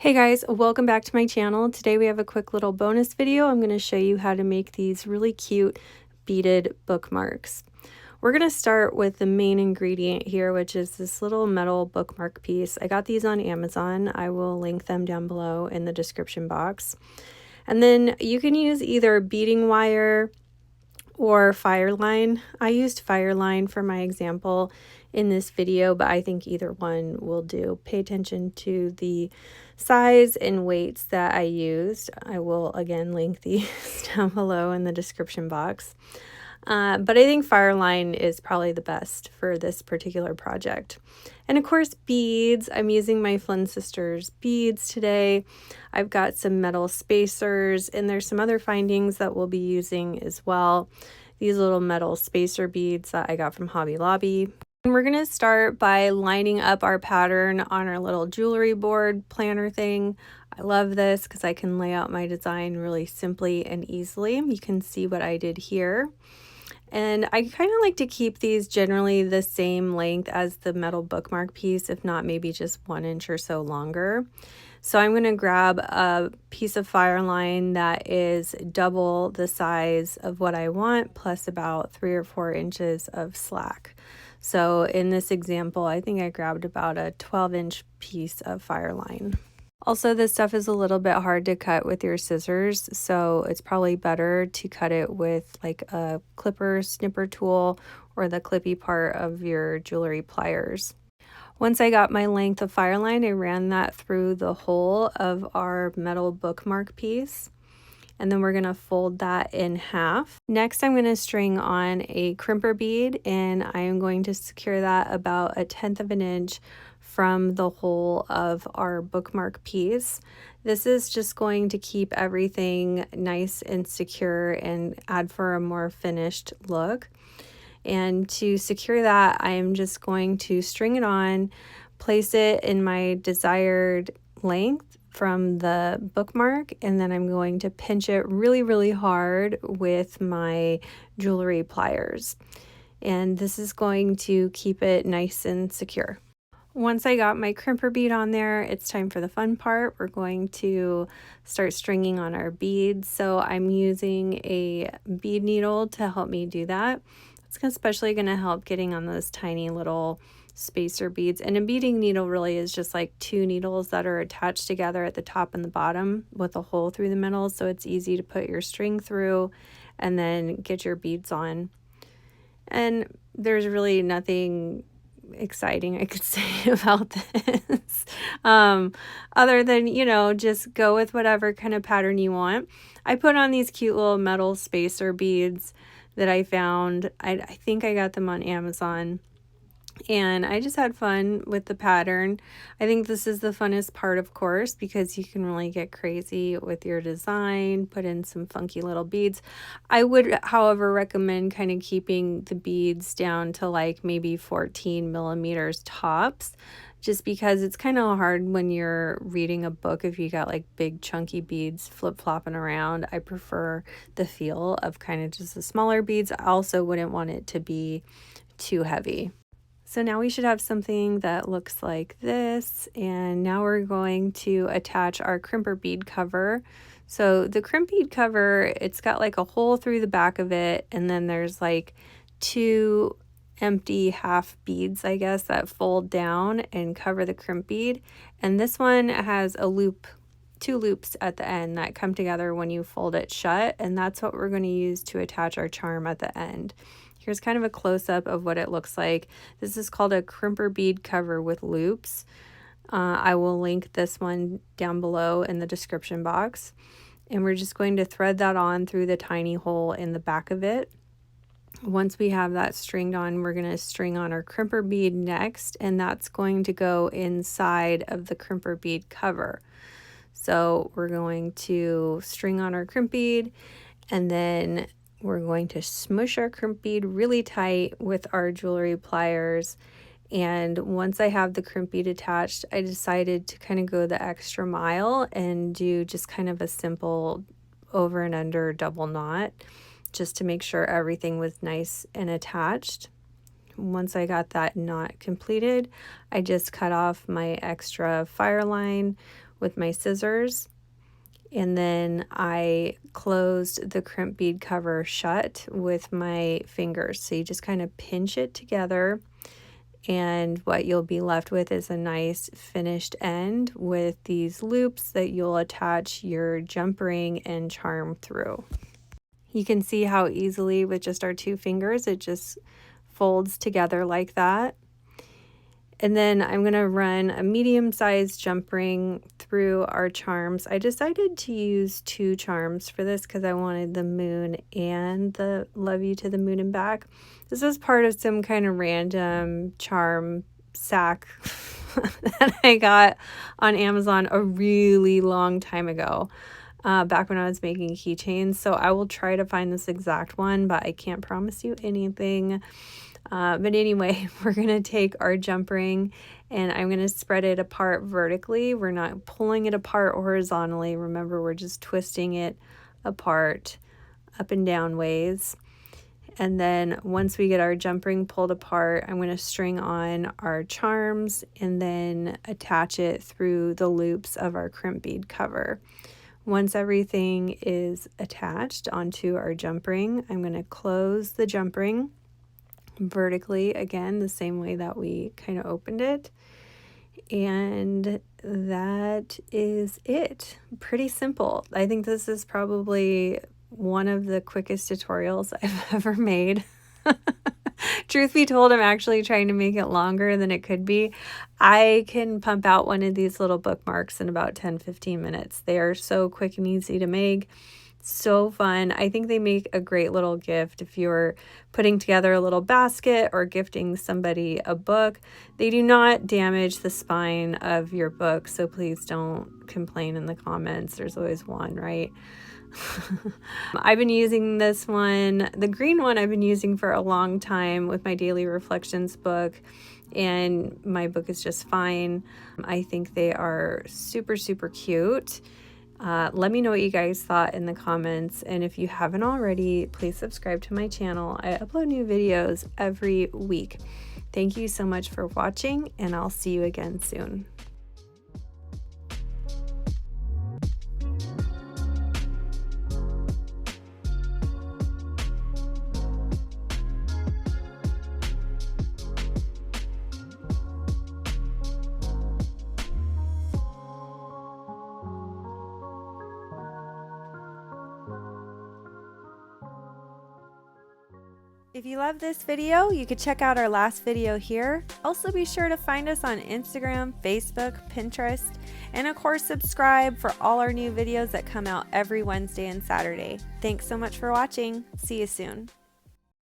Hey guys, welcome back to my channel. Today we have a quick little bonus video. I'm going to show you how to make these really cute beaded bookmarks. We're going to start with the main ingredient here, which is this little metal bookmark piece. I got these on Amazon. I will link them down below in the description box. And then you can use either beading wire or Fireline. I used Fireline for my example in this video, but I think either one will do. Pay attention to the size and weights that I used. I will again link these down below in the description box. But I think Fireline is probably the best for this particular project. And of course, beads. I'm using my Flynn Sisters beads today. I've got some metal spacers, and there's some other findings that we'll be using as well. These little metal spacer beads that I got from Hobby Lobby. And we're going to start by lining up our pattern on our little jewelry board planner thing. I love this because I can lay out my design really simply and easily. You can see what I did here. And I kind of like to keep these generally the same length as the metal bookmark piece, if not maybe just 1 inch or so longer. So I'm going to grab a piece of Fireline that is double the size of what I want, plus about 3 or 4 inches of slack. So in this example, I think I grabbed about a 12-inch piece of Fireline. Also, this stuff is a little bit hard to cut with your scissors, so it's probably better to cut it with like a clipper snipper tool or the clippy part of your jewelry pliers. Once I got my length of Fireline, I ran that through the hole of our metal bookmark piece. And then we're going to fold that in half. Next, I'm going to string on a crimper bead, and I am going to secure that about 1/10 of an inch from the hole of our bookmark piece. This is just going to keep everything nice and secure and add for a more finished look. And to secure that, I am just going to string it on, place it in my desired length from the bookmark, and then I'm going to pinch it really, really hard with my jewelry pliers. And this is going to keep it nice and secure. Once I got my crimper bead on there, it's time for the fun part. We're going to start stringing on our beads. So I'm using a bead needle to help me do that. It's especially going to help getting on those tiny little spacer beads. And a beading needle really is just like 2 needles that are attached together at the top and the bottom with a hole through the middle. So it's easy to put your string through and then get your beads on. And there's really nothing exciting I could say about this other than, you know, just go with whatever kind of pattern you want. I put on these cute little metal spacer beads that I found. I think I got them on Amazon, and I just had fun with the pattern. I think this is the funnest part, of course, because you can really get crazy with your design, put in some funky little beads. I would, however, recommend kind of keeping the beads down to like maybe 14 millimeters tops, just because it's kind of hard when you're reading a book if you got like big chunky beads flip-flopping around. I prefer the feel of kind of just the smaller beads. I also wouldn't want it to be too heavy. So now we should have something that looks like this, and now we're going to attach our crimper bead cover. So the crimp bead cover, it's got like a hole through the back of it, and then there's like 2 empty half beads, I guess, that fold down and cover the crimp bead. And this one has a loop, 2 loops at the end that come together when you fold it shut, and that's what we're going to use to attach our charm at the end. Here's kind of a close-up of what it looks like. This is called a crimper bead cover with loops. I will link this one down below in the description box. And we're just going to thread that on through the tiny hole in the back of it. Once we have that stringed on, we're going to string on our crimper bead next, and that's going to go inside of the crimper bead cover. So we're going to string on our crimp bead, and then we're going to smush our crimp bead really tight with our jewelry pliers. And once I have the crimp bead attached, I decided to kind of go the extra mile and do just kind of a simple over and under double knot, just to make sure everything was nice and attached. Once I got that knot completed, I just cut off my extra Fireline with my scissors, and then I closed the crimp bead cover shut with my fingers. So you just kind of pinch it together, and what you'll be left with is a nice finished end with these loops that you'll attach your jump ring and charm through. You can see how easily with just our 2 fingers it just folds together like that. And then I'm going to run a medium-sized jump ring through our charms. I decided to use 2 charms for this because I wanted the moon and the love you to the moon and back. This was part of some kind of random charm sack that I got on Amazon a really long time ago, back when I was making keychains. So I will try to find this exact one, but I can't promise you anything. But anyway, we're going to take our jump ring and I'm going to spread it apart vertically. We're not pulling it apart horizontally. Remember, we're just twisting it apart up and down ways. And then once we get our jump ring pulled apart, I'm going to string on our charms and then attach it through the loops of our crimp bead cover. Once everything is attached onto our jump ring, I'm going to close the jump ring vertically again, the same way that we kind of opened it. And that is it. Pretty simple. I think this is probably one of the quickest tutorials I've ever made. Truth be told, I'm actually trying to make it longer than it could be. I can pump out one of these little bookmarks in about 10-15 minutes. They are so quick and easy to make. So fun. I think they make a great little gift if you're putting together a little basket or gifting somebody a book. They do not damage the spine of your book, so please don't complain in the comments. There's always one, right? I've been using this one, the green one I've been using for a long time with my Daily Reflections book, and my book is just fine. I think they are super, super cute. Let me know what you guys thought in the comments, and if you haven't already, please subscribe to my channel. I upload new videos every week. Thank you so much for watching, and I'll see you again soon. If you love this video, you could check out our last video here. Also be sure to find us on Instagram, Facebook, Pinterest, and of course subscribe for all our new videos that come out every Wednesday and Saturday. Thanks so much for watching. See you soon.